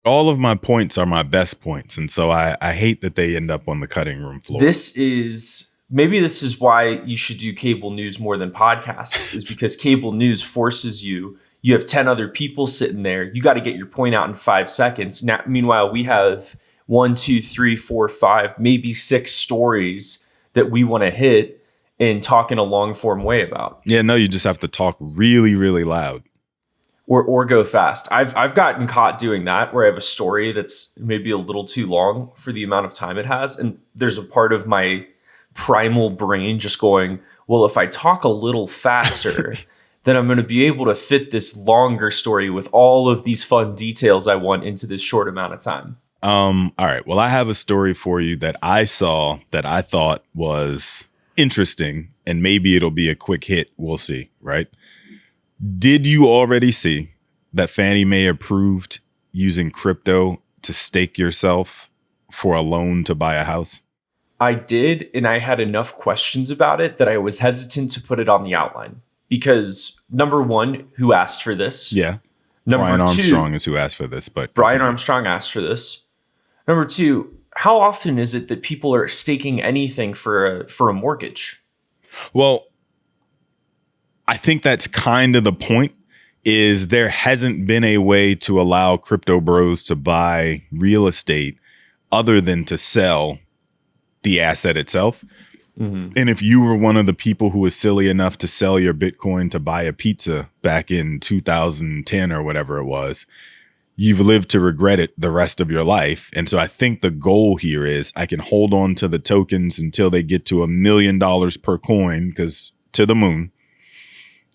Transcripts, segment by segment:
All of my points are my best points. And so I hate that they end up on the cutting room floor. This is why you should do cable news more than podcasts, is because cable news forces you have 10 other people sitting there. You got to get your point out in 5 seconds. Now, meanwhile, we have 1, 2, 3, 4, 5, maybe 6 stories that we want to hit and talk in a long form way about. Yeah, no, you just have to talk really, really loud. Or go fast. I've gotten caught doing that, where I have a story that's maybe a little too long for the amount of time it has. And there's a part of my primal brain just going, well, if I talk a little faster, then I'm going to be able to fit this longer story with all of these fun details I want into this short amount of time. All right. Well, I have a story for you that I saw that I thought was interesting, and maybe it'll be a quick hit. We'll see, right? Did you already see that Fannie Mae approved using crypto to stake yourself for a loan to buy a house? I did, and I had enough questions about it that I was hesitant to put it on the outline. Because number one, who asked for this? Yeah. Number Brian Armstrong two, is who asked for this, but Brian Armstrong asked for this. Number two, how often is it that people are staking anything for a mortgage? Well, I think that's kind of the point, is there hasn't been a way to allow crypto bros to buy real estate other than to sell the asset itself. Mm-hmm. And if you were one of the people who was silly enough to sell your Bitcoin to buy a pizza back in 2010 or whatever it was, you've lived to regret it the rest of your life. And so I think the goal here is I can hold on to the tokens until they get to $1 million per coin, because to the moon,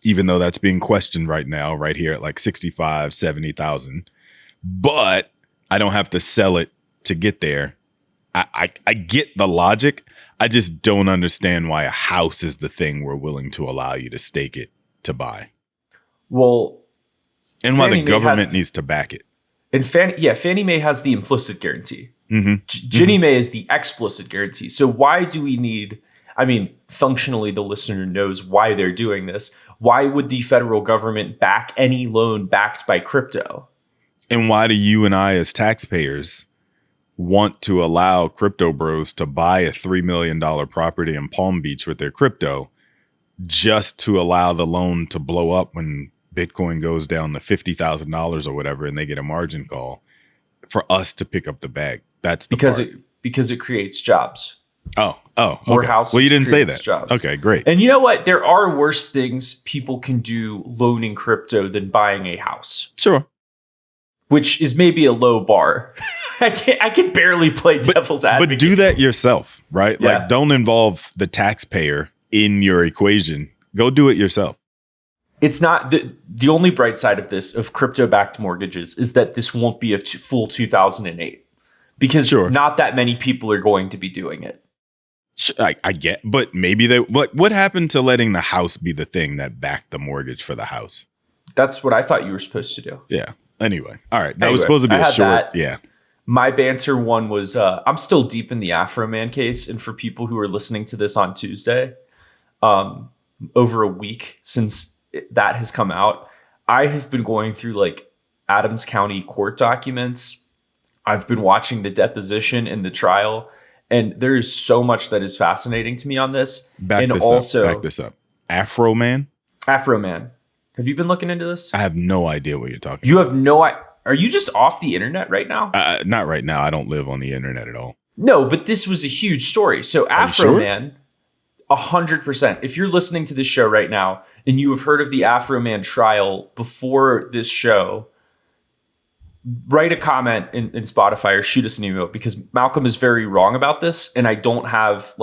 even though that's being questioned right now, right here at like 65, 70,000. But I don't have to sell it to get there. I get the logic. I just don't understand why a house is the thing we're willing to allow you to stake it to buy. Well, and why the government needs to back it. And Fannie Mae has the implicit guarantee. Mm-hmm. Ginnie Mae is the explicit guarantee. So why do we need, functionally the listener knows why they're doing this. Why would the federal government back any loan backed by crypto? And why do you and I as taxpayers want to allow crypto bros to buy a $3 million property in Palm Beach with their crypto just to allow the loan to blow up when Bitcoin goes down to $50,000 or whatever and they get a margin call for us to pick up the bag? That's the part. Because it creates jobs. Oh, okay. More houses. Well, you didn't say that. Jobs. Okay, great. And you know what? There are worse things people can do loaning crypto than buying a house. Sure. Which is maybe a low bar. I can barely play devil's advocate. But do that yourself, right? Yeah. Like, don't involve the taxpayer in your equation. Go do it yourself. It's not the only bright side of this, of crypto-backed mortgages, is that this won't be a full 2008. Because not that many people are going to be doing it. I get, but maybe what happened to letting the house be the thing that backed the mortgage for the house? That's what I thought you were supposed to do. Yeah. Anyway. All right. That was supposed to be a short. Yeah. My banter one was, I'm still deep in the Afroman case. And for people who are listening to this on Tuesday, over a week since that has come out, I have been going through like Adams County court documents. I've been watching the deposition and the trial. And there is so much that is fascinating to me on this. Back this up. Afroman? Afroman. Have you been looking into this? I have no idea what you're talking about. You have no idea. Are you just off the internet right now? Not right now. I don't live on the internet at all. No, but this was a huge story. So Afroman, 100%. If you're listening to this show right now and you have heard of the Afroman trial before this show, write a comment in Spotify or shoot us an email, because Malcolm is very wrong about this. And I don't have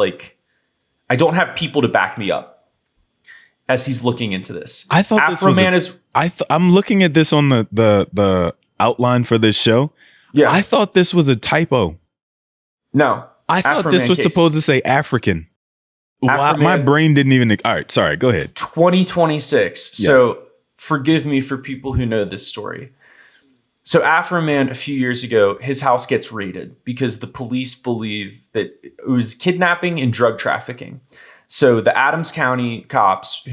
people to back me up as he's looking into this. I thought Afroman I'm looking at this on the outline for this show. Yeah. I thought this was a typo. No. I thought this was supposed to say African. Wow, my brain didn't even. All right. Sorry. Go ahead. 2026. Yes. So forgive me for people who know this story. So Afroman, a few years ago, his house gets raided because the police believe that it was kidnapping and drug trafficking. So the Adams County cops,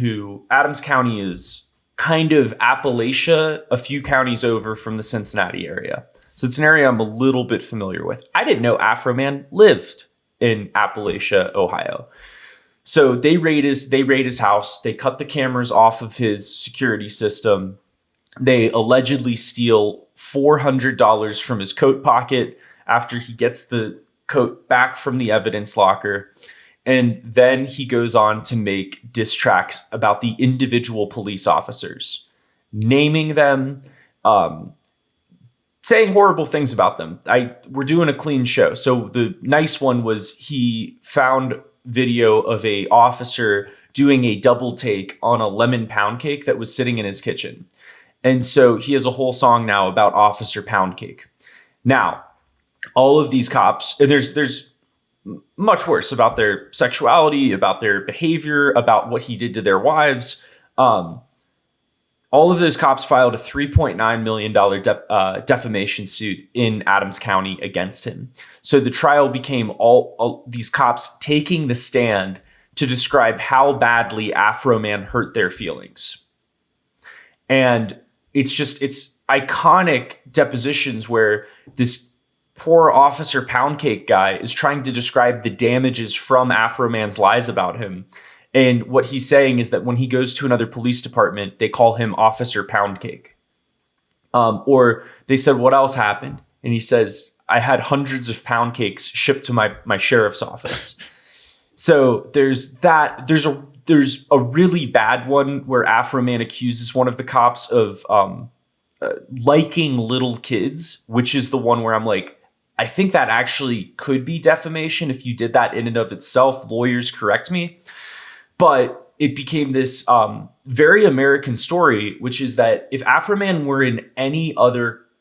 Adams County is kind of Appalachia, a few counties over from the Cincinnati area. So it's an area I'm a little bit familiar with. I didn't know Afroman lived in Appalachia, Ohio. So they raid his house. They cut the cameras off of his security system. They allegedly steal $400 from his coat pocket after he gets the coat back from the evidence locker. And then he goes on to make diss tracks about the individual police officers, naming them, saying horrible things about them. We're doing a clean show. So the nice one was he found video of a officer doing a double take on a lemon pound cake that was sitting in his kitchen. And so he has a whole song now about Officer Pound Cake. Now, all of these cops, and there's much worse about their sexuality, about their behavior, about what he did to their wives. All of those cops filed a $3.9 million defamation suit in Adams County against him. So the trial became all these cops taking the stand to describe how badly Afroman hurt their feelings. And it's iconic depositions where this poor Officer Poundcake guy is trying to describe the damages from Afroman's lies about him. And what he's saying is that when he goes to another police department, they call him Officer Poundcake. Or they said, what else happened? And he says, I had hundreds of pound cakes shipped to my sheriff's office. So there's that. There's a really bad one where Afroman accuses one of the cops of liking little kids, which is the one where I'm like, I think that actually could be defamation if you did that in and of itself. Lawyers correct me. But it became this very American story, which is that if Afroman were in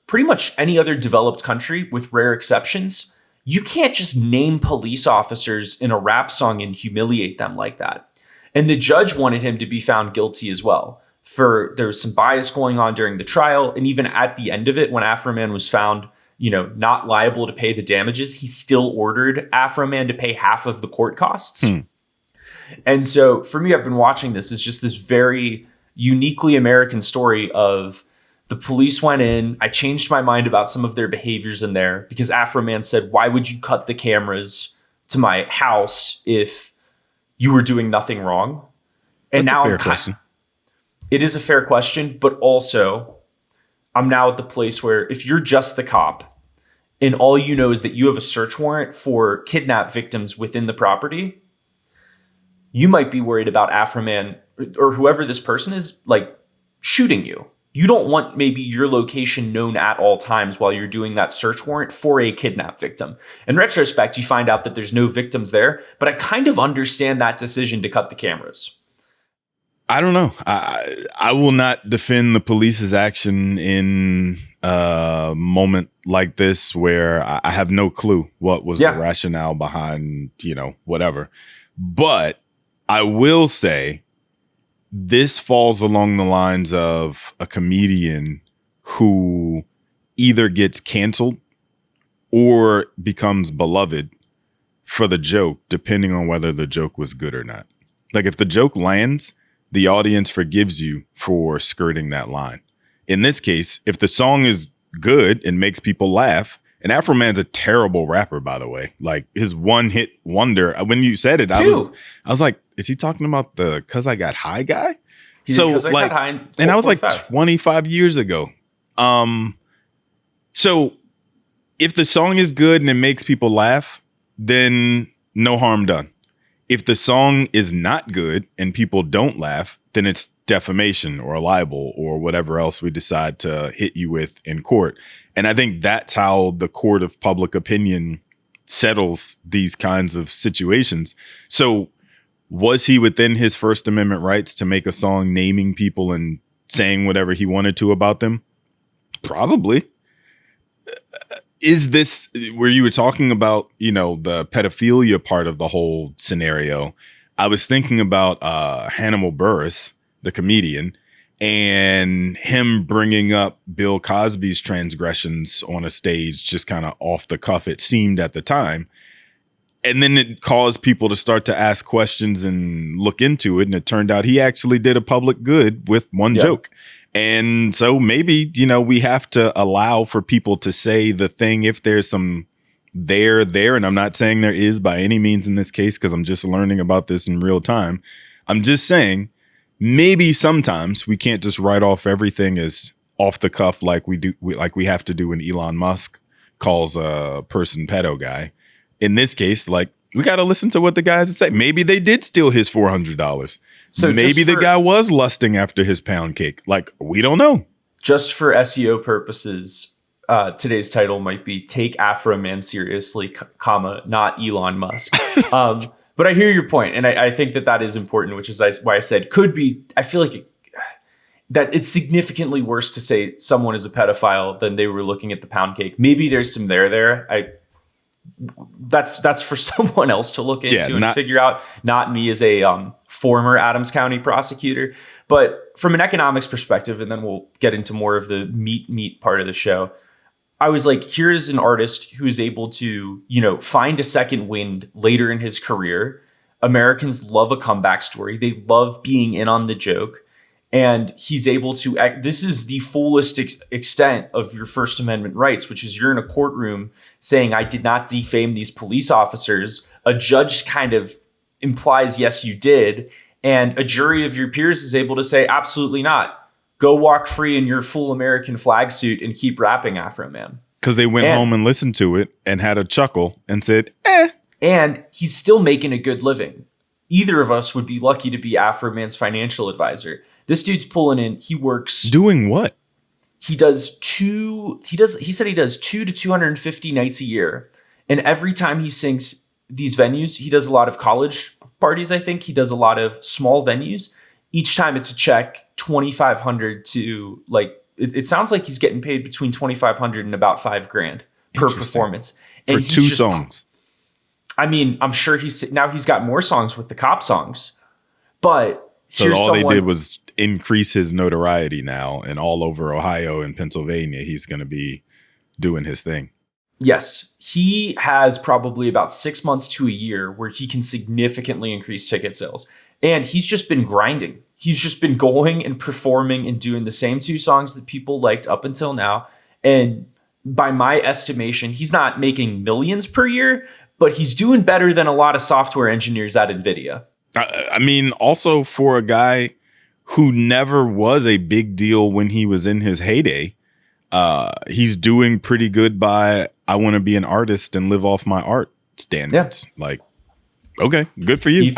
pretty much any other developed country, with rare exceptions, you can't just name police officers in a rap song and humiliate them like that. And the judge wanted him to be found guilty as well. There was some bias going on during the trial. And even at the end of it, when Afroman was found, not liable to pay the damages, he still ordered Afroman to pay half of the court costs. And so for me, I've been watching this. It's just this very uniquely American story of the police went in. I changed my mind about some of their behaviors in there because Afroman said, why would you cut the cameras to my house if you were doing nothing wrong? And That's now a fair question. It is a fair question, but also I'm now at the place where if you're just the cop and all you know is that you have a search warrant for kidnap victims within the property, you might be worried about Afroman or whoever this person is, like, shooting you. You don't want maybe your location known at all times while you're doing that search warrant for a kidnap victim. In retrospect, you find out that there's no victims there, but I kind of understand that decision to cut the cameras. I don't know. I will not defend the police's action in a moment like this where I have no clue what was the rationale behind, whatever. But I will say this falls along the lines of a comedian who either gets canceled or becomes beloved for the joke, depending on whether the joke was good or not. Like if the joke lands, the audience forgives you for skirting that line. In this case, if the song is good and makes people laugh, and Afroman's a terrible rapper, by the way. Like his one hit wonder. When you said it, I was like, is he talking about the "Cause I Got High" guy? So like, and I was like 25 years ago. So if the song is good and it makes people laugh, then no harm done. If the song is not good and people don't laugh, then it's defamation or libel or whatever else we decide to hit you with in court. And I think that's how the court of public opinion settles these kinds of situations. So was he within his First Amendment rights to make a song naming people and saying whatever he wanted to about them? Probably. Is this where you were talking about, the pedophilia part of the whole scenario? I was thinking about Hannibal Buress, the comedian, and him bringing up Bill Cosby's transgressions on a stage, just kind of off the cuff, it seemed at the time. And then it caused people to start to ask questions and look into it. And it turned out he actually did a public good with one joke. And so maybe, we have to allow for people to say the thing if there's some there. And I'm not saying there is by any means in this case, because I'm just learning about this in real time. I'm just saying maybe sometimes we can't just write off everything as off the cuff like we have to do when Elon Musk calls a person pedo guy. In this case, like, we got to listen to what the guys say. Maybe they did steal his $400. So maybe the guy was lusting after his pound cake. Like, we don't know. Just for SEO purposes, today's title might be "Take Afroman Seriously, comma, not Elon Musk." But I hear your point, and I think that is important, which is why I said could be. I feel like that it's significantly worse to say someone is a pedophile than they were looking at the pound cake. Maybe there's some there. That's for someone else to look into and figure out, not me as a former Adams County prosecutor. But from an economics perspective, and then we'll get into more of the meat part of the show, I was like, here's an artist who's able to, find a second wind later in his career. Americans love a comeback story. They love being in on the joke. And he's able to this is the fullest extent of your First Amendment rights, which is you're in a courtroom saying, I did not defame these police officers. A judge kind of implies, yes, you did. And a jury of your peers is able to say, absolutely not. Go walk free in your full American flag suit and keep rapping, Afroman. Because they went home and listened to it and had a chuckle and said, eh. And he's still making a good living. Either of us would be lucky to be Afroman's financial advisor. This dude's pulling in. He works. Doing what? He said he does 2 to 250 nights a year. And every time he sings these venues, he does a lot of college parties, I think. He does a lot of small venues. Each time it's a check, $2,500 to it sounds like he's getting paid between $2,500 and about $5,000 per performance. And for 2 songs. I mean, I'm sure he's got more songs with the cop songs, but so all they did was increase his notoriety now, and all over Ohio and Pennsylvania, he's going to be doing his thing. Yes, he has probably about 6 months to a year where he can significantly increase ticket sales. And he's just been grinding. He's just been going and performing and doing the same 2 songs that people liked up until now. And by my estimation, he's not making millions per year, but he's doing better than a lot of software engineers at NVIDIA. I mean, also for a guy who never was a big deal when he was in his heyday, he's doing pretty good by, I want to be an artist and live off my art standards. Yeah. Like, okay, good for you.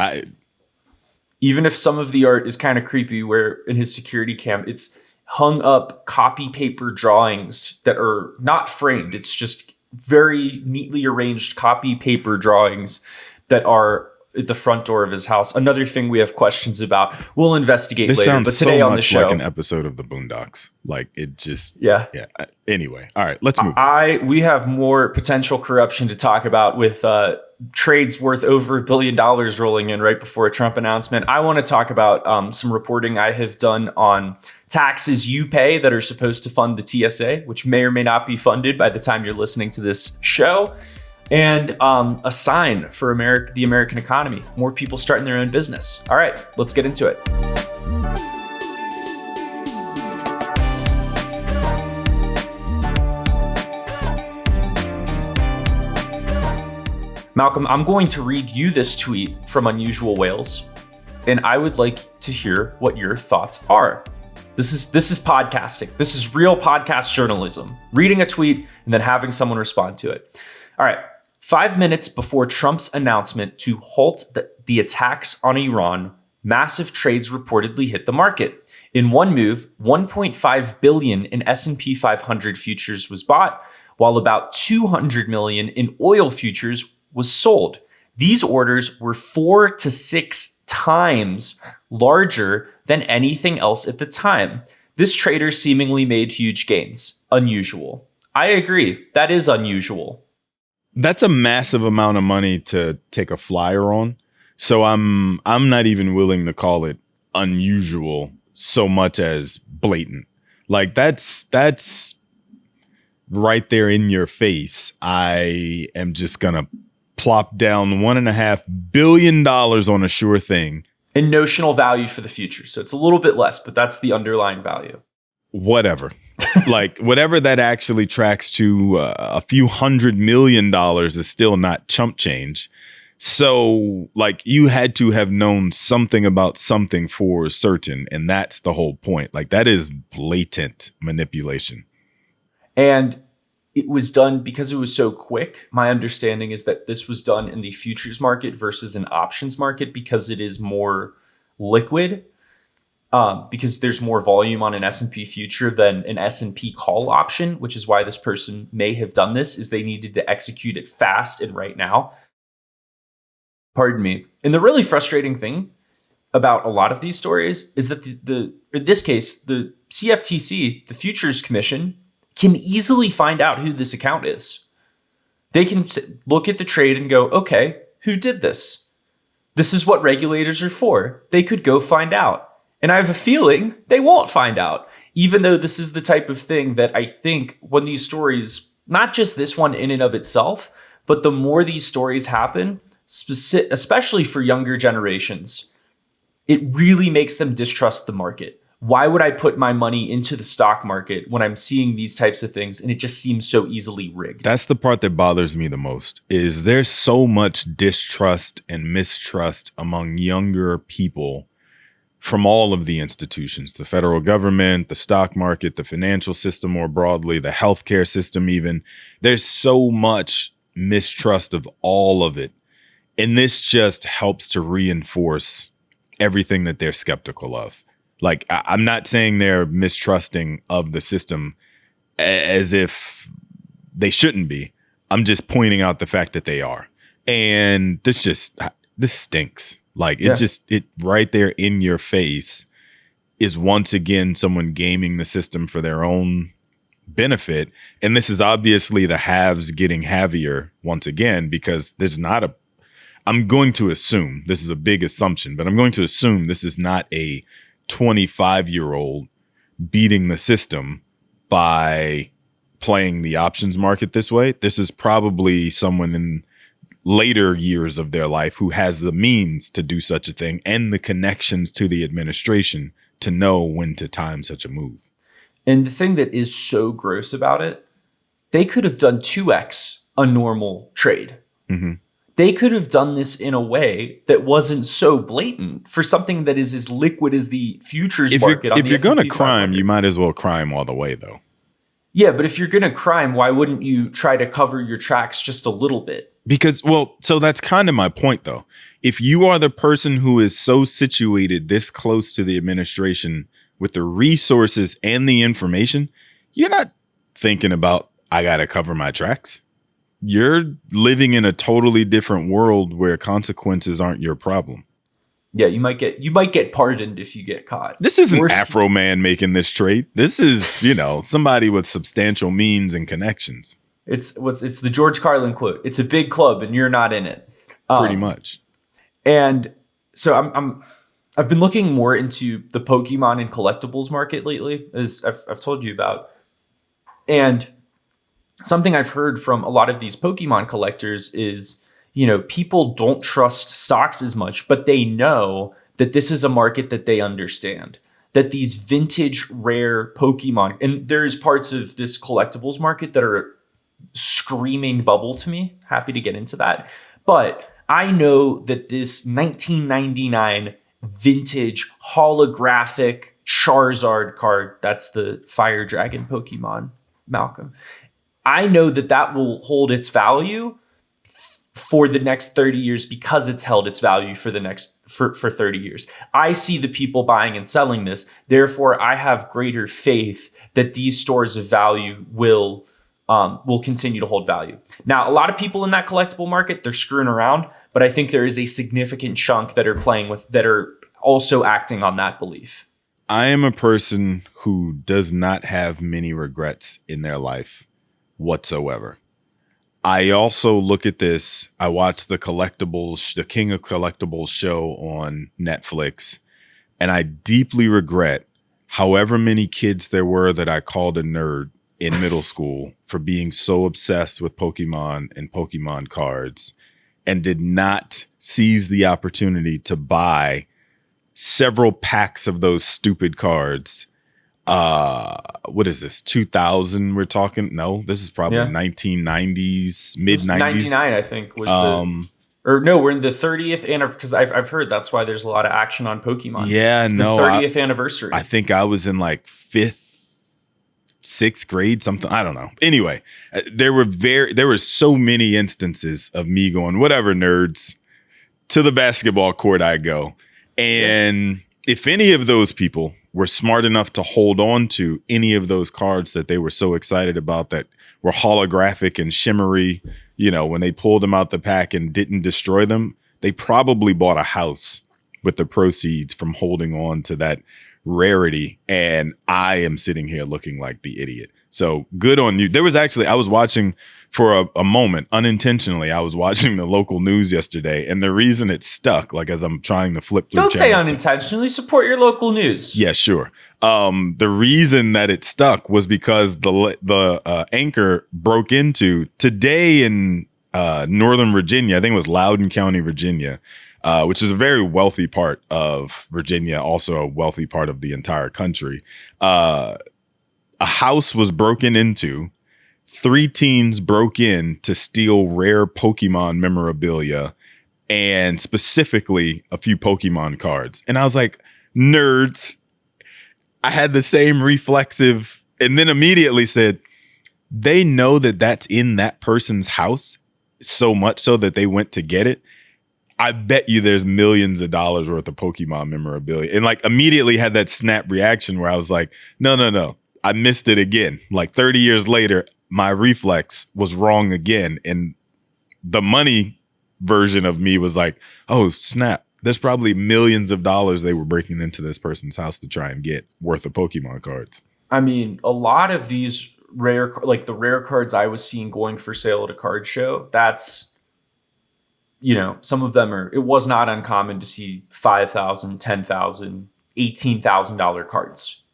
Even if some of the art is kind of creepy, where in his security cam, it's hung up copy paper drawings that are not framed. It's just very neatly arranged copy paper drawings that are at the front door of his house. Another thing we have questions about. We'll investigate later. Sounds but today so on the much show, like an episode of the Boondocks. Like, it just yeah. Anyway, all right, let's move. We have more potential corruption to talk about with trades worth over $1 billion rolling in right before a Trump announcement. I want to talk about some reporting I have done on taxes you pay that are supposed to fund the TSA, which may or may not be funded by the time you're listening to this show. And a sign for the American economy. More people starting their own business. All right, let's get into it. Malcolm, I'm going to read you this tweet from Unusual Whales, and I would like to hear what your thoughts are. This is podcasting. This is real podcast journalism. Reading a tweet and then having someone respond to it. All right. 5 minutes before Trump's announcement to halt the attacks on Iran, massive trades reportedly hit the market. In one move, 1.5 billion in S&P 500 futures was bought, while about 200 million in oil futures was sold. These orders were 4 to 6 times larger than anything else at the time. This trader seemingly made huge gains. Unusual. I agree. That is unusual. That's a massive amount of money to take a flyer on. So I'm not even willing to call it unusual so much as blatant. Like, that's right there in your face. I am just going to plop down $1.5 billion on a sure thing. And notional value for the future. So it's a little bit less, but that's the underlying value. whatever. Like whatever that actually tracks to a few $100 million is still not chump change. So like you had to have known something about something for certain. And that's the whole point. Like that is blatant manipulation. And it was done because it was so quick. My understanding is that this was done in the futures market versus an options market because it is more liquid. Because there's more volume on an S&P future than an S&P call option, which is why this person may have done this, is they needed to execute it fast and right now. Pardon me. And the really frustrating thing about a lot of these stories is that in this case, the CFTC, the Futures Commission, can easily find out who this account is. They can look at the trade and go, okay, who did this? This is what regulators are for. They could go find out. And I have a feeling they won't find out, even though this is the type of thing that I think when these stories, not just this one in and of itself, but the more these stories happen, especially for younger generations, it really makes them distrust the market. Why would I put my money into the stock market when I'm seeing these types of things and it just seems so easily rigged? That's the part that bothers me the most is there's so much distrust and mistrust among younger people from all of the institutions, the federal government, the stock market, the financial system more broadly, the healthcare system even. There's so much mistrust of all of it. And this just helps to reinforce everything that they're skeptical of. Like, I'm not saying they're mistrusting of the system as if they shouldn't be. I'm just pointing out the fact that they are. And this stinks. Like it right there in your face is once again someone gaming the system for their own benefit. And this is obviously the haves getting heavier once again, because I'm going to assume, this is a big assumption, but I'm going to assume this is not a 25-year-old beating the system by playing the options market this way. This is probably someone in later years of their life who has the means to do such a thing and the connections to the administration to know when to time such a move. And the thing that is so gross about it, they could have done 2x a normal trade. Mm-hmm. They could have done this in a way that wasn't so blatant for something that is as liquid as the futures market. If you're going to crime, you might as well crime all the way, though. Yeah, but if you're going to crime, why wouldn't you try to cover your tracks just a little bit? Because, well, so that's kind of my point, though. If you are the person who is so situated this close to the administration with the resources and the information, you're not thinking about, I got to cover my tracks. You're living in a totally different world where consequences aren't your problem. Yeah, you might get pardoned if you get caught. This isn't Afroman making this trade. This is, somebody with substantial means and connections. It's the George Carlin quote. It's a big club and you're not in it. Pretty much. And so I've been looking more into the Pokemon and collectibles market lately, as I've told you about. And something I've heard from a lot of these Pokemon collectors is, people don't trust stocks as much, but they know that this is a market that they understand, that these vintage rare Pokemon, and there's parts of this collectibles market that are screaming bubble to me. Happy to get into that. But I know that this 1999 vintage holographic Charizard card, that's the Fire Dragon Pokemon, Malcolm. I know that will hold its value for the next 30 years because it's held its value for for 30 years. I see the people buying and selling this. Therefore, I have greater faith that these stores of value will continue to hold value. Now, a lot of people in that collectible market, they're screwing around, but I think there is a significant chunk that are also acting on that belief. I am a person who does not have many regrets in their life whatsoever. I also look at this. I watched the King of Collectibles show on Netflix, and I deeply regret however many kids there were that I called a nerd in middle school for being so obsessed with Pokemon and Pokemon cards and did not seize the opportunity to buy several packs of those stupid cards what is this, 2000 we're talking? No, this is probably 1990s, mid 90s. 99 I think was or no, we're in the 30th anniversary, because I've heard that's why there's a lot of action on Pokemon. Yeah, it's the 30th anniversary. I think I was in like 6th grade, something. I don't know. Anyway, there were so many instances of me going, whatever, nerds, to the basketball court I go. And if any of those people were smart enough to hold on to any of those cards that they were so excited about that were holographic and shimmery, when they pulled them out the pack and didn't destroy them, they probably bought a house with the proceeds from holding on to that rarity. And I am sitting here looking like the idiot. So good on you. There was actually, I was watching for a moment, unintentionally, I was watching the local news yesterday, and the reason it stuck, like as I'm trying to flip through. Don't say unintentionally, support your local news. Yeah, sure. The reason that it stuck was because the anchor broke into today in Northern Virginia. I think it was Loudoun County, Virginia, which is a very wealthy part of Virginia, also a wealthy part of the entire country. A house was broken into. 3 teens broke in to steal rare Pokemon memorabilia and specifically a few Pokemon cards. And I was like, nerds. I had the same reflexive, and then immediately said, they know that that's in that person's house so much so that they went to get it. I bet you there's millions of dollars worth of Pokemon memorabilia. And like immediately had that snap reaction where I was like, no. I missed it again. Like 30 years later, my reflex was wrong again. And the money version of me was like, oh, snap. There's probably millions of dollars they were breaking into this person's house to try and get worth of Pokemon cards. I mean, a lot of these rare, like the rare cards I was seeing going for sale at a card show, that's, some of them it was not uncommon to see $5,000, $10,000, $18,000 cards.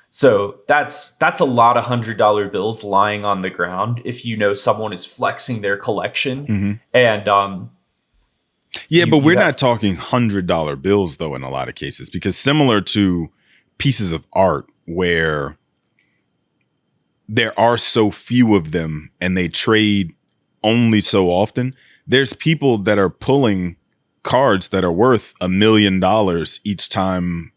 So that's a lot of $100 bills lying on the ground if someone is flexing their collection. Mm-hmm. And but we're not talking $100 bills though in a lot of cases, because similar to pieces of art where there are so few of them and they trade only so often, there's people that are pulling cards that are worth $1 million each time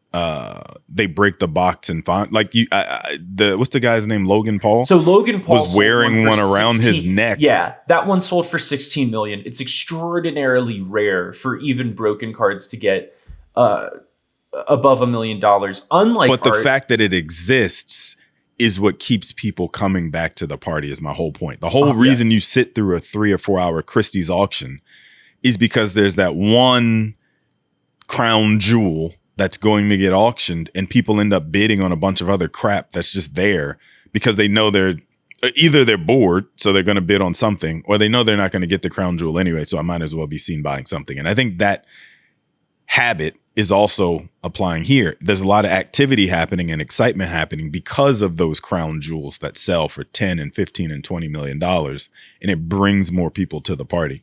they break the box and find, like what's the guy's name? Logan Paul. So Logan Paul was wearing one around 16, his neck. Yeah, that one sold for 16 million. It's extraordinarily rare for even broken cards to get above $1 million. Unlike the fact that it exists is what keeps people coming back to the party. Is my whole point. The whole reason you sit through a 3 or 4 hour Christie's auction is because there's that one crown jewel that's going to get auctioned, and people end up bidding on a bunch of other crap that's just there because they know they're bored, so they're going to bid on something, or they know they're not going to get the crown jewel anyway, so I might as well be seen buying something. And I think that habit is also applying here. There's a lot of activity happening and excitement happening because of those crown jewels that sell for 10 and 15 and $20 million, and it brings more people to the party.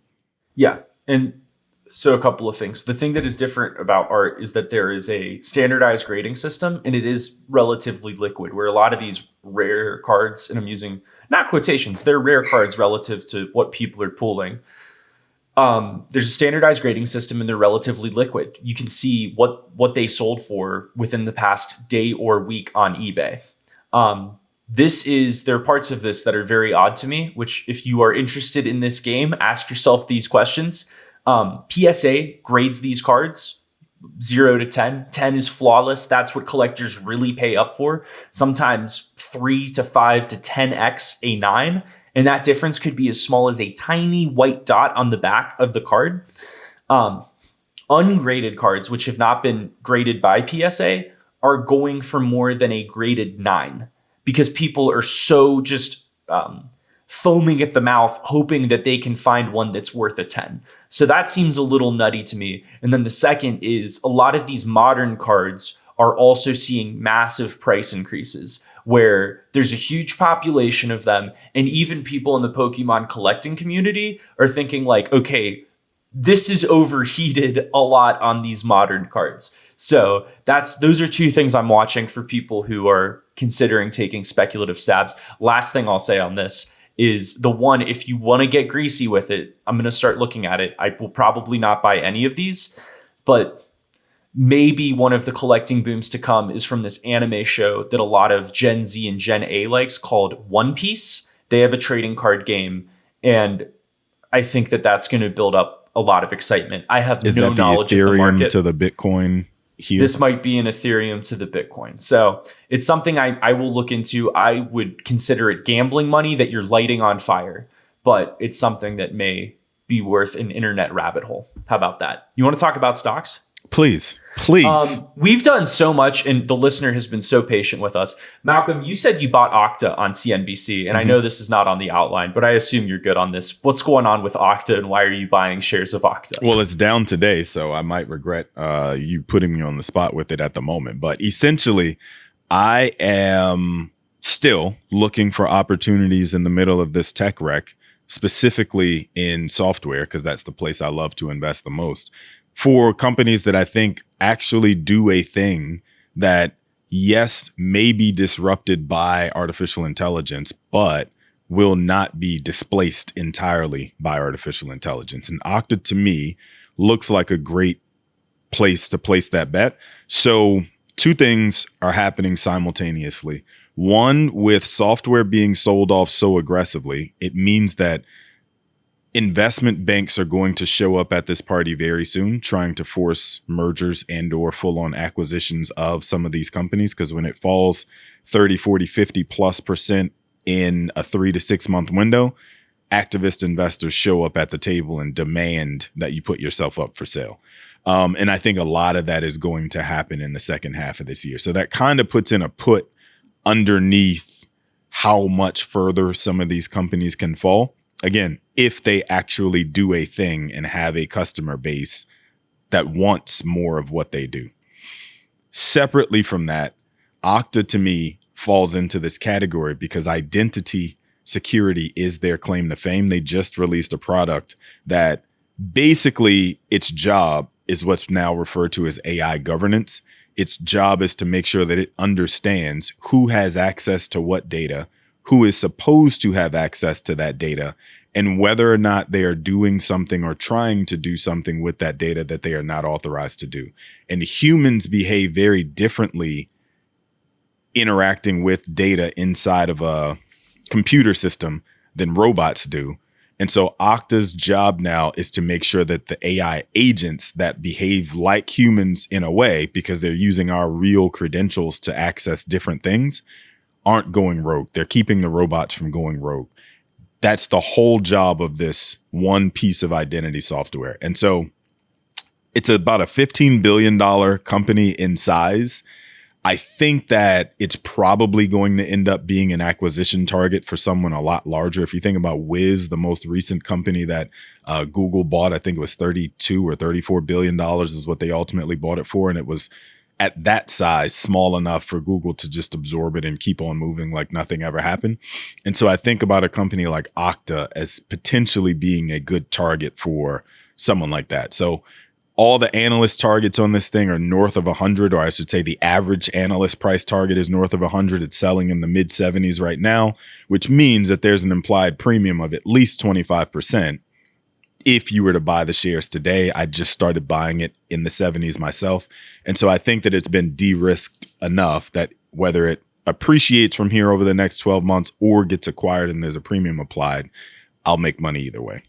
Yeah, and so a couple of things. The thing that is different about art is that there is a standardized grading system, and it is relatively liquid, where a lot of these rare cards, and I'm using not quotations, they're rare cards relative to what people are pulling. There's a standardized grading system, and they're relatively liquid. You can see what they sold for within the past day or week on eBay. There are parts of this that are very odd to me, which if you are interested in this game, ask yourself these questions. PSA grades these cards 0 to 10. 10 is flawless. That's what collectors really pay up for. Sometimes 3 to 5 to 10x a 9. And that difference could be as small as a tiny white dot on the back of the card. Ungraded cards, which have not been graded by PSA, are going for more than a graded 9 because people are so just foaming at the mouth, hoping that they can find one that's worth a 10. So that seems a little nutty to me. And then the second is a lot of these modern cards are also seeing massive price increases where there's a huge population of them. And even people in the Pokemon collecting community are thinking like, okay, this is overheated a lot on these modern cards. So those are two things I'm watching for people who are considering taking speculative stabs. Last thing I'll say on this is the one, if you want to get greasy with it, I'm going to start looking at it. I will probably not buy any of these, but maybe one of the collecting booms to come is from this anime show that a lot of Gen Z and Gen A likes called One Piece. They have a trading card game, and I think that that's going to build up a lot of excitement. I have no knowledge of the market. To the Bitcoin here? This might be an Ethereum to the Bitcoin. So it's something I will look into. I would consider it gambling money that you're lighting on fire, but it's something that may be worth an internet rabbit hole. How about that? You want to talk about stocks? Please. We've done so much, and the listener has been so patient with us. Malcolm, you said you bought Okta on CNBC, and I know this is not on the outline, but I assume you're good on this. What's going on with Okta, and why are you buying shares of Okta? Well, it's down today, so I might regret you putting me on the spot with it at the moment. But essentially, I am still looking for opportunities in the middle of this tech wreck, specifically in software, because that's the place I love to invest the most, for companies that I think actually do a thing that, yes, may be disrupted by artificial intelligence, but will not be displaced entirely by artificial intelligence. And Okta, to me, looks like a great place to place that bet. So two things are happening simultaneously. One, with software being sold off so aggressively, it means that investment banks are going to show up at this party very soon, trying to force mergers and or full-on acquisitions of some of these companies. Because when it falls 30, 40, 50+% in a 3 to 6 month window, activist investors show up at the table and demand that you put yourself up for sale. And I think a lot of that is going to happen in the second half of this year. So that kind of puts in a put underneath how much further some of these companies can fall. Again, if they actually do a thing and have a customer base that wants more of what they do. Separately from that, Okta to me falls into this category because identity security is their claim to fame. They just released a product that basically its job is what's now referred to as AI governance. Its job is to make sure that it understands who has access to what data, who is supposed to have access to that data, and whether or not they are doing something or trying to do something with that data that they are not authorized to do. And humans behave very differently interacting with data inside of a computer system than robots do. And so Okta's job now is to make sure that the AI agents that behave like humans in a way, because they're using our real credentials to access different things, aren't going rogue. They're keeping the robots from going rogue. That's the whole job of this one piece of identity software. And so it's about a $15 billion company in size. I think that it's probably going to end up being an acquisition target for someone a lot larger. If you think about Wiz, the most recent company that Google bought, I think it was $32 or $34 billion is what they ultimately bought it for. And it was at that size, small enough for Google to just absorb it and keep on moving like nothing ever happened. And so I think about a company like Okta as potentially being a good target for someone like that. So all the analyst targets on this thing are north of 100, or I should say the average analyst price target is north of 100. It's selling in the mid 70s right now, which means that there's an implied premium of at least 25%. If you were to buy the shares today, I just started buying it in the 70s myself. And so I think that it's been de-risked enough that whether it appreciates from here over the next 12 months or gets acquired and there's a premium applied, I'll make money either way.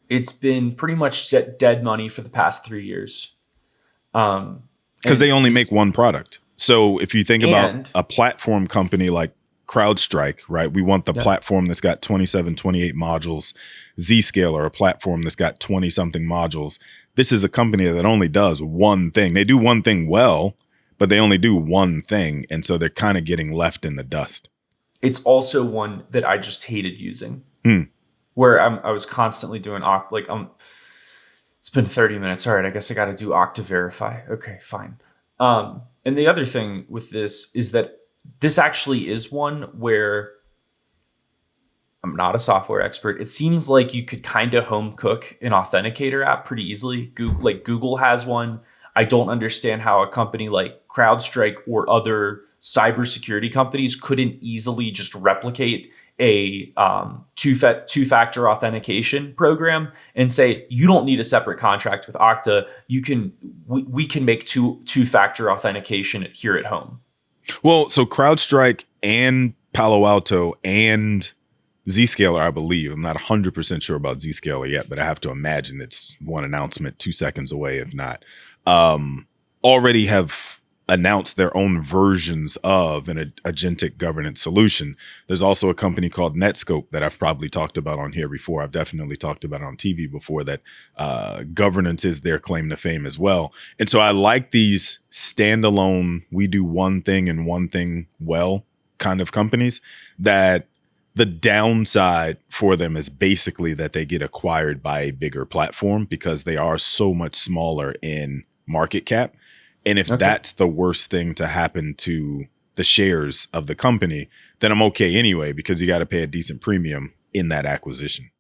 It's been pretty much dead money for the past 3 years. Because they only make one product. So if you think about a platform company like CrowdStrike, right? We want the platform that's got 27, 28 modules. Zscaler, a platform that's got 20 something modules. This is a company that only does one thing. They do one thing well, but they only do one thing. And so they're kind of getting left in the dust. It's also one that I just hated using. Where I was constantly doing it's been 30 minutes. All right, I guess I got to do Okta verify. Okay, fine. And the other thing with this is that this actually is one where I'm not a software expert. It seems like you could kind of home cook an authenticator app pretty easily. Google has one. I don't understand how a company like CrowdStrike or other cybersecurity companies couldn't easily just replicate a two-factor authentication program and say, you don't need a separate contract with Okta. We can make two-factor authentication here at home. Well, so CrowdStrike and Palo Alto and Zscaler, I believe. I'm not 100% sure about Zscaler yet, but I have to imagine it's one announcement 2 seconds away, if not. Already have announced their own versions of an agentic governance solution. There's also a company called Netscope that I've probably talked about on here before. I've definitely talked about it on TV before, that governance is their claim to fame as well. And so I like these standalone, we do one thing and one thing well kind of companies, that the downside for them is basically that they get acquired by a bigger platform because they are so much smaller in market cap. And if that's the worst thing to happen to the shares of the company, then I'm okay anyway, because you got to pay a decent premium in that acquisition.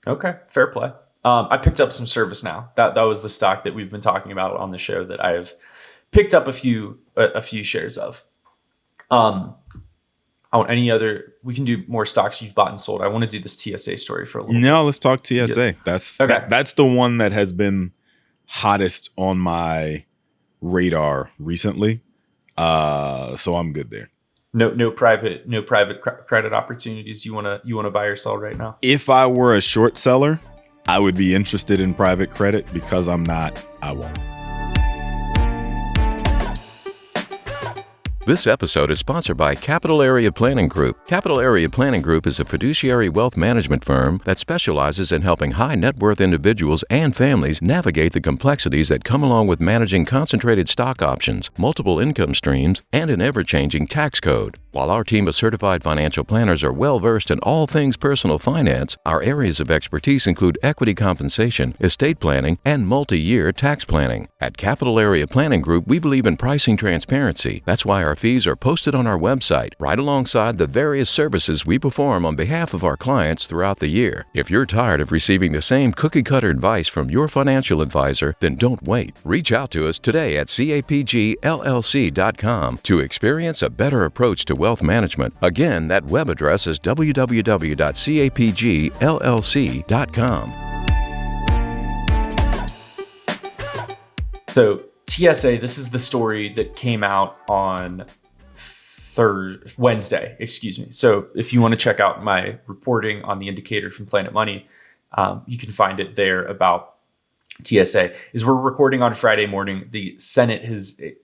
Okay, fair play. I picked up some ServiceNow. That was the stock that we've been talking about on the show that I have picked up a few shares of. We can do more stocks you've bought and sold. I want to do this TSA story for a little bit. No, let's talk TSA. That's the one that has been hottest on my radar recently. So I'm good there. No private credit opportunities you want to buy or sell right now? If I were a short seller, I would be interested in private credit. Because I'm not, I won't. This episode is sponsored by Capital Area Planning Group. Capital Area Planning Group is a fiduciary wealth management firm that specializes in helping high net worth individuals and families navigate the complexities that come along with managing concentrated stock options, multiple income streams, and an ever-changing tax code. While our team of certified financial planners are well-versed in all things personal finance, our areas of expertise include equity compensation, estate planning, and multi-year tax planning. At Capital Area Planning Group, we believe in pricing transparency. That's why our fees are posted on our website, right alongside the various services we perform on behalf of our clients throughout the year. If you're tired of receiving the same cookie-cutter advice from your financial advisor, then don't wait. Reach out to us today at capgllc.com to experience a better approach to wealth management. Again, that web address is www.capgllc.com. So TSA, this is the story that came out on Wednesday. So if you want to check out my reporting on The Indicator from Planet Money, you can find it there about TSA. We're recording on Friday morning. The Senate has the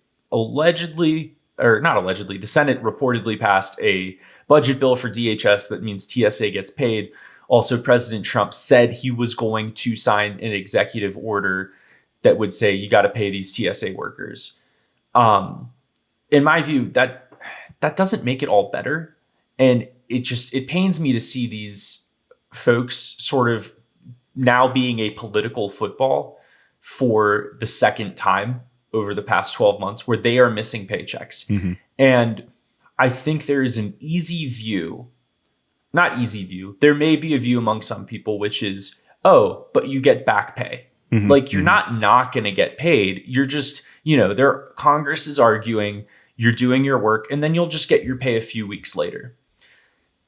Senate reportedly passed a budget bill for DHS that means TSA gets paid. Also, President Trump said he was going to sign an executive order that would say you got to pay these TSA workers. In my view, that doesn't make it all better. And it pains me to see these folks sort of now being a political football for the second time over the past 12 months, where they are missing paychecks. Mm-hmm. And I think there is an there may be a view among some people, which is, oh, but you get back pay. Mm-hmm. Like, you're not going to get paid. You're just, Congress is arguing, you're doing your work, and then you'll just get your pay a few weeks later.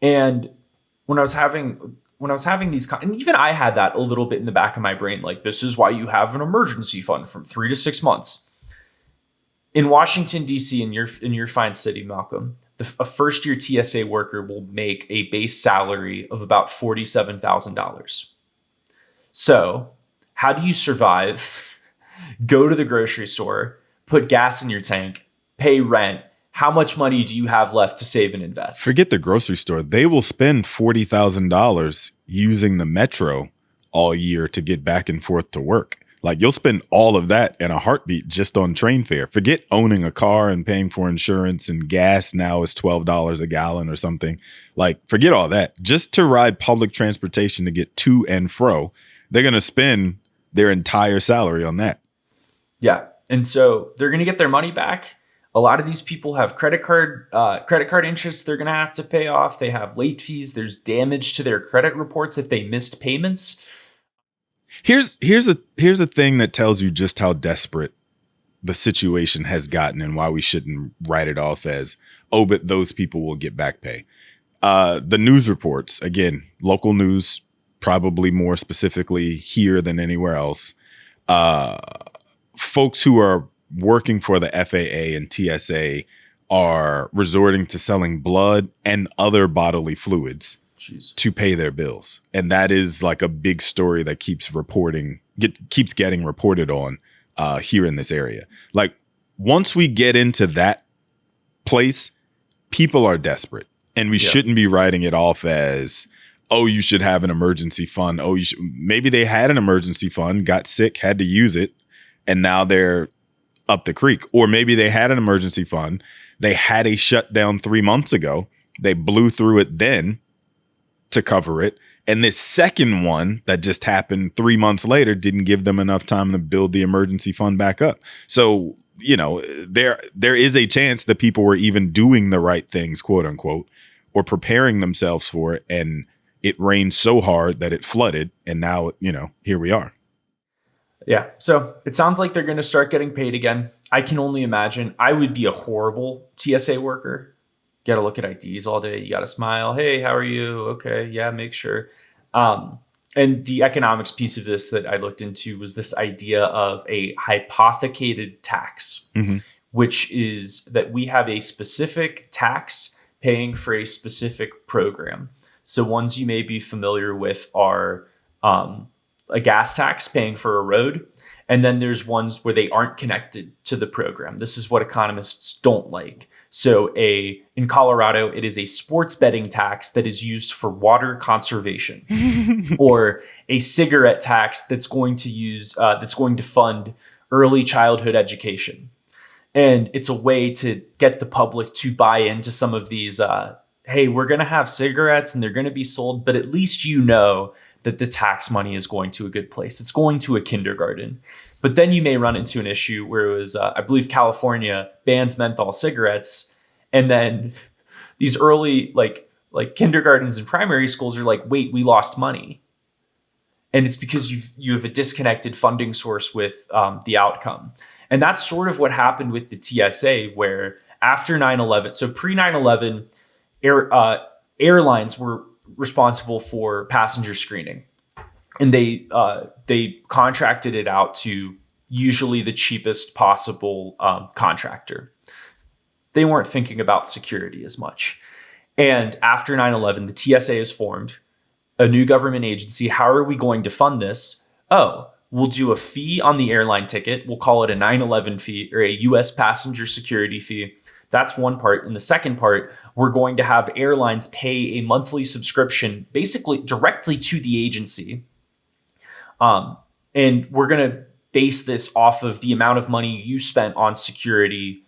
And when I was having these, and even I had that a little bit in the back of my brain, like, this is why you have an emergency fund from 3 to 6 months. In Washington, D.C., in your fine city, Malcolm, a first-year TSA worker will make a base salary of about $47,000. So how do you survive, go to the grocery store, put gas in your tank, pay rent? How much money do you have left to save and invest? Forget the grocery store. They will spend $40,000 using the metro all year to get back and forth to work. Like, you'll spend all of that in a heartbeat just on train fare. Forget owning a car and paying for insurance, and gas now is $12 a gallon or something. Like, forget all that. Just to ride public transportation to get to and fro, they're going to spend their entire salary on that. Yeah. And so they're going to get their money back. A lot of these people have credit card interest they're going to have to pay off. They have late fees. There's damage to their credit reports if they missed payments. Here's a thing that tells you just how desperate the situation has gotten and why we shouldn't write it off as, oh, but those people will get back pay. The news reports, again, local news, probably more specifically here than anywhere else. Folks who are working for the FAA and TSA are resorting to selling blood and other bodily fluids to pay their bills. And that is like a big story that keeps getting reported on here in this area. Like, once we get into that place, people are desperate, and we shouldn't be writing it off as, oh, you should have an emergency fund. Oh, maybe they had an emergency fund, got sick, had to use it, and now they're up the creek. Or maybe they had an emergency fund, they had a shutdown 3 months ago, they blew through it then to cover it, and this second one that just happened 3 months later didn't give them enough time to build the emergency fund back up. So, there is a chance that people were even doing the right things, quote unquote, or preparing themselves for it, and it rained so hard that it flooded, and now, here we are. Yeah. So it sounds like they're going to start getting paid again. I can only imagine. I would be a horrible TSA worker. Got to look at IDs all day. You got to smile. Hey, how are you? Okay. Yeah, make sure. And the economics piece of this that I looked into was this idea of a hypothecated tax, which is that we have a specific tax paying for a specific program. So ones you may be familiar with are a gas tax paying for a road. And then there's ones where they aren't connected to the program. This is what economists don't like. So in Colorado, it is a sports betting tax that is used for water conservation, or a cigarette tax that's going to fund early childhood education. And it's a way to get the public to buy into some of these, hey, we're going to have cigarettes and they're going to be sold, but at least that the tax money is going to a good place. It's going to a kindergarten. But then you may run into an issue where it was, I believe California bans menthol cigarettes. And then these early, like kindergartens and primary schools are like, wait, we lost money. And it's because you have a disconnected funding source with the outcome. And that's sort of what happened with the TSA, where after 9/11, so pre 9/11, airlines were responsible for passenger screening, and they contracted it out to usually the cheapest possible contractor. They weren't thinking about security as much. And after 9/11, the TSA is formed, a new government agency. How are we going to fund this? Oh, we'll do a fee on the airline ticket. We'll call it a 9/11 fee, or a U.S. passenger security fee. That's one part. And the second part, we're going to have airlines pay a monthly subscription basically directly to the agency. And we're going to base this off of the amount of money you spent on security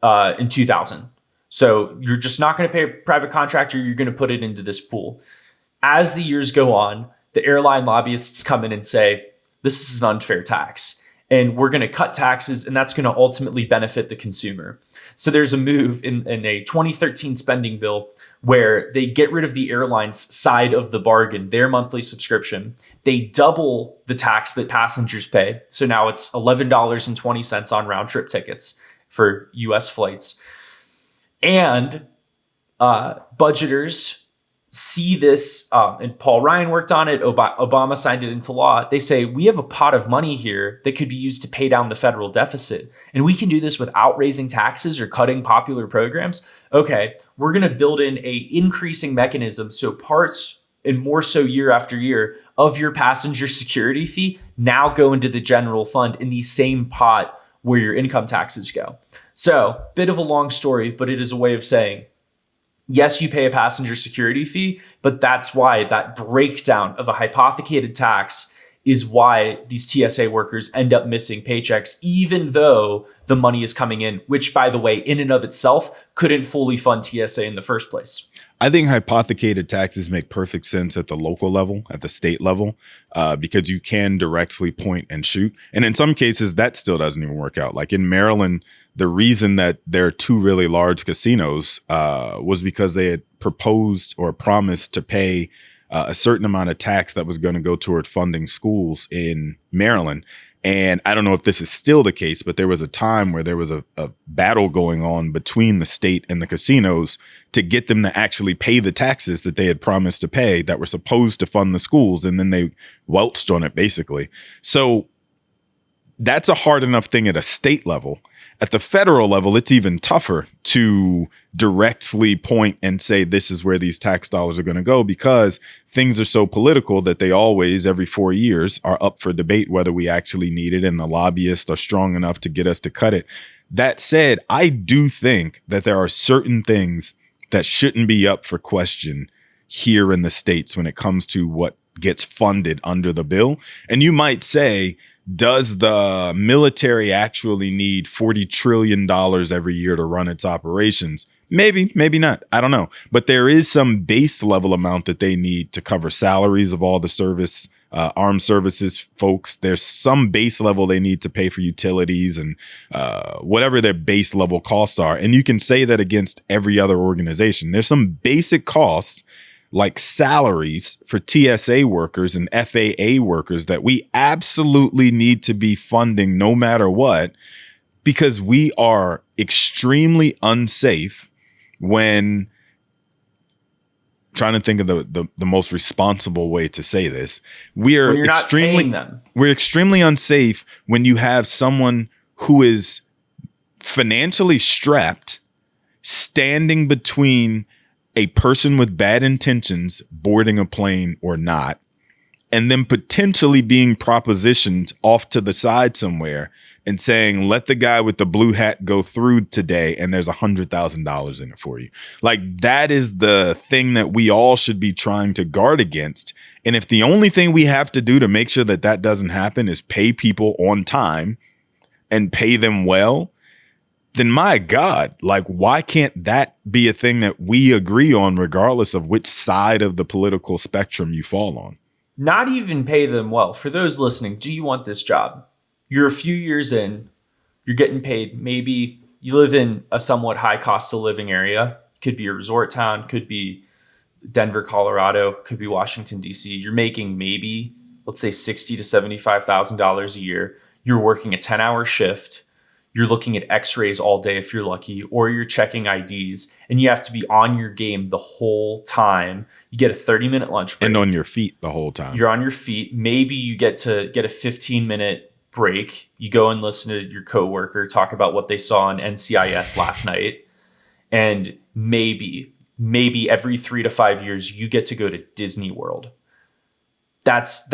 in 2000. So you're just not going to pay a private contractor. You're going to put it into this pool. As the years go on, the airline lobbyists come in and say, this is an unfair tax, and we're going to cut taxes, and that's going to ultimately benefit the consumer. So there's a move in a 2013 spending bill where they get rid of the airline's side of the bargain, their monthly subscription. They double the tax that passengers pay. So now it's $11.20 on round trip tickets for US flights. And budgeters see this, and Paul Ryan worked on it, Obama signed it into law. They say, we have a pot of money here that could be used to pay down the federal deficit, and we can do this without raising taxes or cutting popular programs. Okay, we're going to build in a increasing mechanism, so parts, and more so year after year, of your passenger security fee now go into the general fund in the same pot where your income taxes go. So, bit of a long story, but it is a way of saying, yes, you pay a passenger security fee, but that's why that breakdown of a hypothecated tax is why these TSA workers end up missing paychecks, even though the money is coming in, which, by the way, in and of itself, couldn't fully fund TSA in the first place. I think hypothecated taxes make perfect sense at the local level, at the state level, because you can directly point and shoot. And in some cases, that still doesn't even work out. Like in Maryland, the reason that there are two really large casinos was because they had proposed or promised to pay a certain amount of tax that was going to go toward funding schools in Maryland. And I don't know if this is still the case, but there was a time where there was a battle going on between the state and the casinos to get them to actually pay the taxes that they had promised to pay that were supposed to fund the schools. And then they welched on it, basically. So that's a hard enough thing at a state level. At the federal level, it's even tougher to directly point and say this is where these tax dollars are going to go, because things are so political that they always, every 4 years, are up for debate whether we actually need it, and the lobbyists are strong enough to get us to cut it. That said, I do think that there are certain things that shouldn't be up for question here in the States when it comes to what gets funded under the bill. And you might say, does the military actually need $40 trillion every year to run its operations? Maybe, maybe not. I don't know. But there is some base level amount that they need to cover salaries of all the service, armed services folks. There's some base level they need to pay for utilities and whatever their base level costs are. And you can say that against every other organization. There's some basic costs like salaries for TSA workers and FAA workers that we absolutely need to be funding no matter what, because we are extremely unsafe when trying to think of the most responsible way to say this. We're extremely unsafe when you have someone who is financially strapped standing between a person with bad intentions boarding a plane or not, and then potentially being propositioned off to the side somewhere and saying, let the guy with the blue hat go through today and there's $100,000 in it for you. Like, that is the thing that we all should be trying to guard against. And if the only thing we have to do to make sure that that doesn't happen is pay people on time and pay them well, then my God, like, why can't that be a thing that we agree on regardless of which side of the political spectrum you fall on? Not even pay them well. For those listening, do you want this job? You're a few years in, you're getting paid. Maybe you live in a somewhat high cost of living area. Could be a resort town, could be Denver, Colorado, could be Washington, D.C. You're making maybe, let's say, $60,000 to $75,000 a year. You're working a 10-hour shift. You're looking at x-rays all day if you're lucky, or you're checking IDs, and you have to be on your game the whole time. You get a 30-minute lunch break. And on your feet the whole time. You're on your feet. Maybe you get to get a 15-minute break. You go and listen to your coworker talk about what they saw on NCIS last night. And maybe every 3 to 5 years, you get to go to Disney World. That's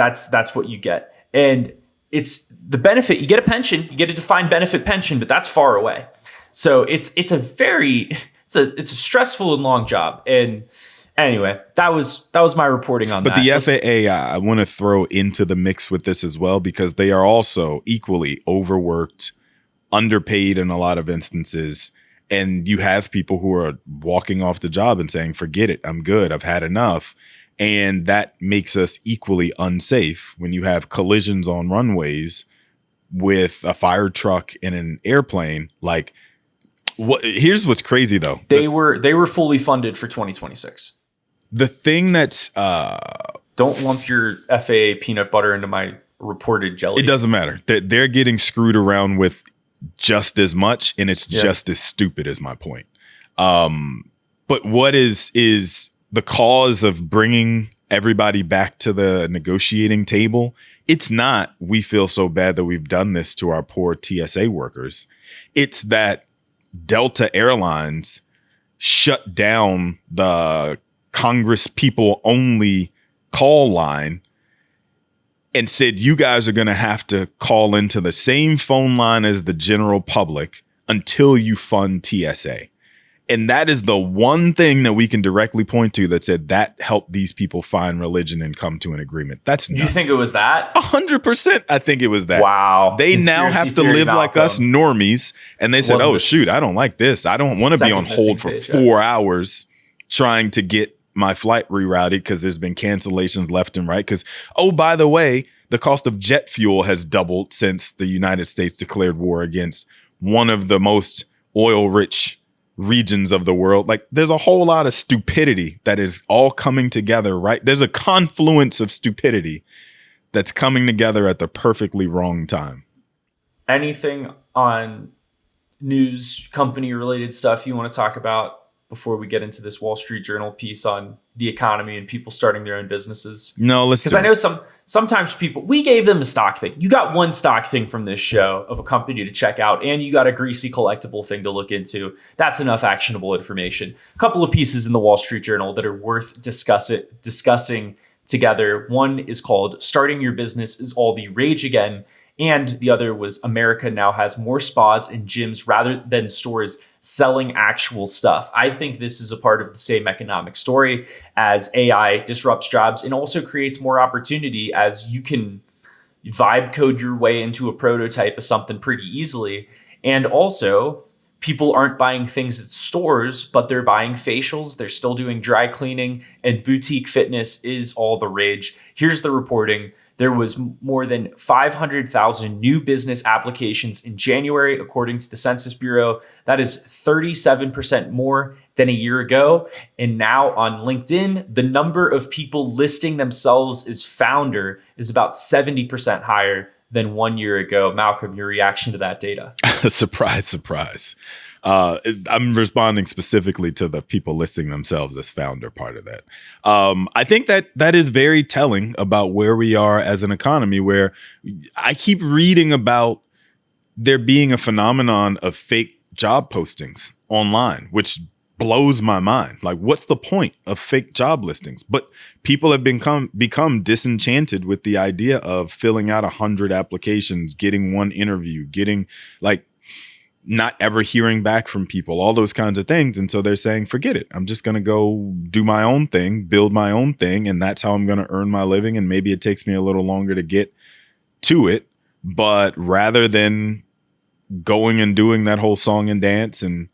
what you get. And it's the benefit. You get a pension, you get a defined benefit pension, but that's far away. So it's a stressful and long job. And anyway, that was my reporting on that. But the FAA, I want to throw into the mix with this as well, because they are also equally overworked, underpaid in a lot of instances. And you have people who are walking off the job and saying, forget it, I'm good, I've had enough. And that makes us equally unsafe when you have collisions on runways with a fire truck and an airplane. Like, here's what's crazy though. They were fully funded for 2026. The thing that's don't lump your FAA peanut butter into my reported jelly. It doesn't matter. They're getting screwed around with just as much, and it's just as stupid as my point. But what is the cause of bringing everybody back to the negotiating table? It's not, we feel so bad that we've done this to our poor TSA workers. It's that Delta Airlines shut down the Congress people only call line and said, you guys are going to have to call into the same phone line as the general public until you fund TSA. And that is the one thing that we can directly point to that said that helped these people find religion and come to an agreement. That's nuts. You think it was that? 100%. I think it was that. Wow. They now have to live like us normies. And they said, oh, shoot, I don't like this. I don't want to be on hold for 4 hours trying to get my flight rerouted because there's been cancellations left and right. Because, oh, by the way, the cost of jet fuel has doubled since the United States declared war against one of the most oil-rich regions of the world. Like there's a whole lot of stupidity that is all coming together, right? There's a confluence of stupidity that's coming together at the perfectly wrong time. Anything on news, company related stuff you want to talk about before we get into this Wall Street Journal piece on the economy and people starting their own businesses? No, let's because I know sometimes people, we gave them a stock thing. You got one stock thing from this show of a company to check out, and you got a greasy collectible thing to look into. That's enough actionable information. A couple of pieces in the Wall Street Journal that are worth discussing together. One is called "Starting Your Business is All the Rage Again," and the other was "America now has more spas and gyms rather than stores selling actual stuff." I think this is a part of the same economic story as AI disrupts jobs and also creates more opportunity, as you can vibe code your way into a prototype of something pretty easily. And also, people aren't buying things at stores, but they're buying facials. They're still doing dry cleaning, and boutique fitness is all the rage. Here's the reporting. There was more than 500,000 new business applications in January, according to the Census Bureau. That is 37% more than a year ago. And now on LinkedIn, the number of people listing themselves as founder is about 70% higher than 1 year ago. Malcolm, your reaction to that data? Surprise, surprise. I'm responding specifically to the people listing themselves as founder part of that. I think that is very telling about where we are as an economy, where I keep reading about there being a phenomenon of fake job postings online, which blows my mind. Like, what's the point of fake job listings? But people have become disenchanted with the idea of filling out 100 applications, getting one interview, getting not ever hearing back from people, all those kinds of things. And so they're saying, forget it. I'm just going to go do my own thing, build my own thing. And that's how I'm going to earn my living. And maybe it takes me a little longer to get to it. But rather than going and doing that whole song and dance, and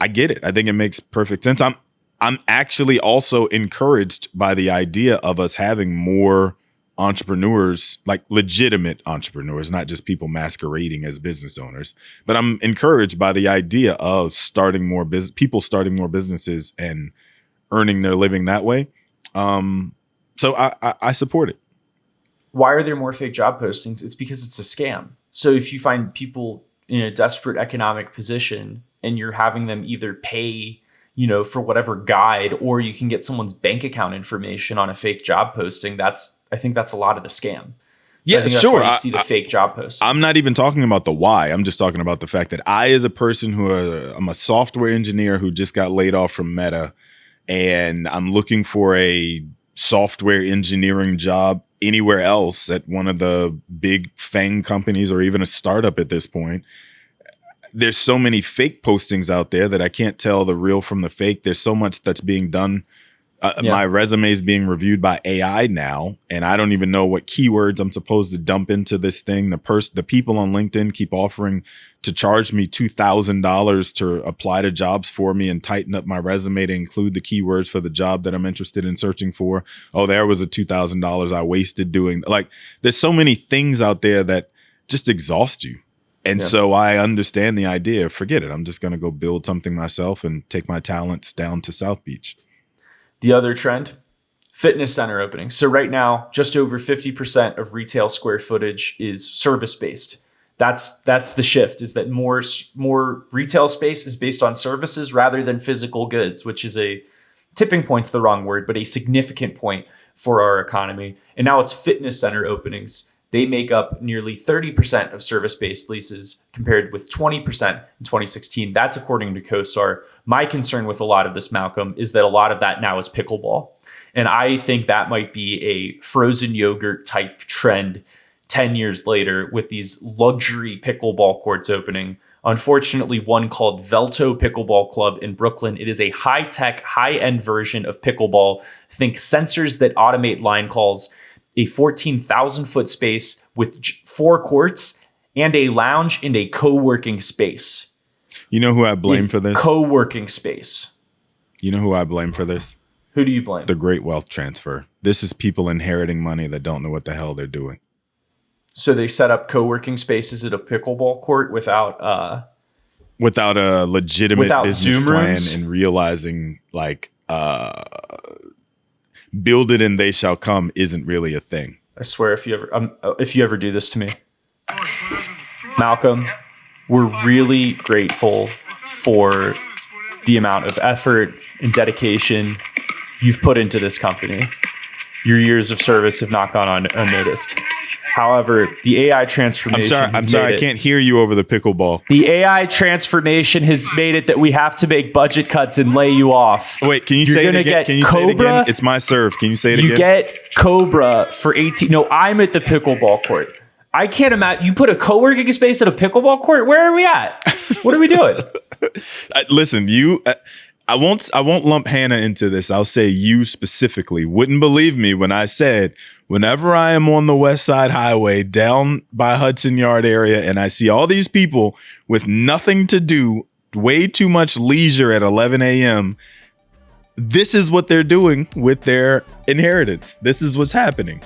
I get it. I think it makes perfect sense. I'm actually also encouraged by the idea of us having more entrepreneurs, like legitimate entrepreneurs, not just people masquerading as business owners. But I'm encouraged by the idea of people starting more businesses and earning their living that way. So I support it. Why are there more fake job postings? It's because it's a scam. So if you find people in a desperate economic position and you're having them either pay, for whatever guide, or you can get someone's bank account information on a fake job posting, I think that's a lot of the scam. Yeah, I think sure. That's why you see the fake job posts. I'm not even talking about the why. I'm just talking about the fact that I, as a person I'm a software engineer who just got laid off from Meta, and I'm looking for a software engineering job anywhere else at one of the big FANG companies or even a startup at this point. There's so many fake postings out there that I can't tell the real from the fake. There's so much that's being done. My resume is being reviewed by AI now, and I don't even know what keywords I'm supposed to dump into this thing. The people on LinkedIn keep offering to charge me $2,000 to apply to jobs for me and tighten up my resume to include the keywords for the job that I'm interested in searching for. Oh, there was a $2,000 I wasted doing. There's so many things out there that just exhaust you. And so I understand the idea. Forget it. I'm just going to go build something myself and take my talents down to South Beach. The other trend, fitness center openings. So right now, just over 50% of retail square footage is service-based. That's the shift, is that more retail space is based on services rather than physical goods, which is a tipping point's the wrong word, but a significant point for our economy. And now it's fitness center openings. They make up nearly 30% of service-based leases, compared with 20% in 2016. That's according to CoStar. My concern with a lot of this, Malcolm, is that a lot of that now is pickleball. And I think that might be a frozen yogurt type trend 10 years later with these luxury pickleball courts opening. Unfortunately, one called Velto Pickleball Club in Brooklyn. It is a high-tech, high-end version of pickleball. Think sensors that automate line calls, a 14,000-foot space with 4 courts and a lounge and a co-working space. You know who I blame for this? Co-working space. You know who I blame for this? Who do you blame? The great wealth transfer. This is people inheriting money that don't know what the hell they're doing. So they set up co-working spaces at a pickleball court without without a legitimate business Zoom plan rooms? and realizing like build it and they shall come isn't really a thing. I swear, if you ever do this to me, Malcolm, we're really grateful for the amount of effort and dedication you've put into this company. Your years of service have not gone unnoticed. However, the AI transformation. I'm sorry, I can't hear you over the pickleball. The AI transformation has made it that we have to make budget cuts and lay you off. Wait, can you say it again? Can you say it again? It's my serve. Can you say it again? You get Cobra for 18. No, I'm at the pickleball court. I can't imagine. You put a co-working space at a pickleball court? Where are we at? What are we doing? Listen, I won't lump Hannah into this. I'll say you specifically wouldn't believe me when I said, whenever I am on the West Side Highway down by Hudson Yard area and I see all these people with nothing to do, way too much leisure at 11 a.m., this is what they're doing with their inheritance. This is what's happening.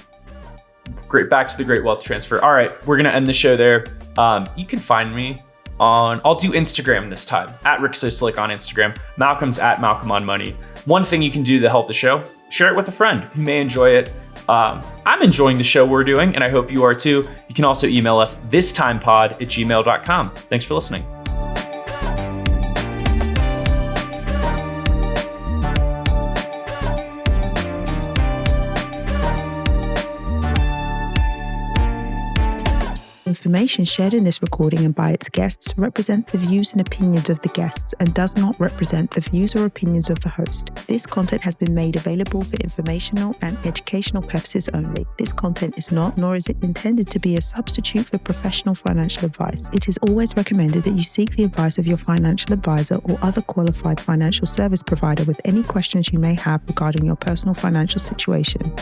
Great. Back to the great wealth transfer. All right, we're going to end the show there. You can find me I'll do Instagram this time, at Rick So Slick on Instagram. Malcolm's at Malcolm on Money. One thing you can do to help the show, share it with a friend who may enjoy it. I'm enjoying the show we're doing, and I hope you are too. You can also email us thistimepod@gmail.com. Thanks for listening. Information shared in this recording and by its guests represent the views and opinions of the guests and does not represent the views or opinions of the host. This content has been made available for informational and educational purposes only. This content is not, nor is it intended to be a substitute for professional financial advice. It is always recommended that you seek the advice of your financial advisor or other qualified financial service provider with any questions you may have regarding your personal financial situation.